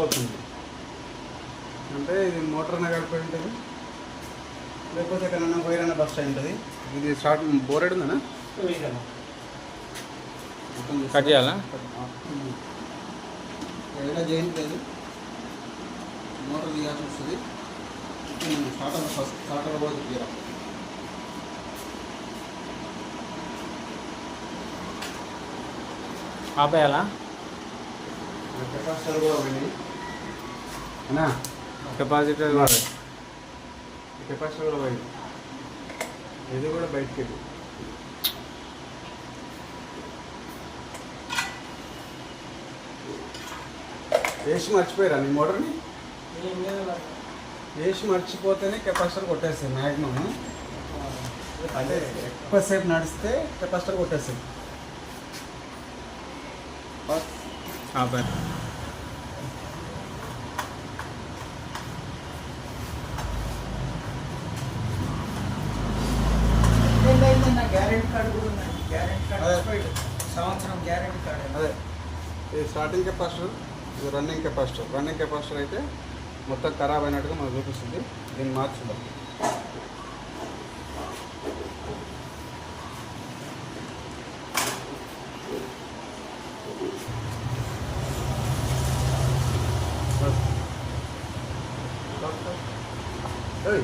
అవుతుంది. అంటే ఇది మోటార్ అన్న గడిపోయి ఉంటుంది, లేకపోతే ఎక్కడన్నా వైరన్న బస్ట్ అయి ఉంటుంది. ఇది స్టార్ట్ బోరెడ్ ఉందనా కట్ చేయాలా? ఏదైనా జైంట్ లేదు, మోటార్ తీయాల్సి వస్తుంది. స్టార్టర్ పోతే తీరా ఆపేయాలా? కెపాసిటర్ కూడా పోయింది అన్నా, కెపాసిటర్ కెపాసిటర్ కూడా పోయింది. ఇది కూడా బయటకి వెళ్ళి వేసి మర్చిపోయారా నీ మోటార్ని? వేసి మర్చిపోతేనే కెపాసిటర్ కొట్టేస్తుంది మ్యాక్సిమం. అంటే ఎక్కువసేపు నడిస్తే కెపాసిటర్ కొట్టేస్తుంది. ఆపే గ్యారెంటీ కార్డు కూడా ఉన్నాయి. గ్యారెంటీ కార్డు సంవత్సరం గ్యారెంటీ కార్డు. అదే ఇది స్టార్టింగ్ కెపాసిటర్, ఇది రన్నింగ్ కెపాసిటర్. రన్నింగ్ కెపాసిటర్ అయితే మొత్తం ఖరాబ్ అయినట్టుగా మనకు చూపిస్తుంది. దీన్ని మార్చుదాం. Hey.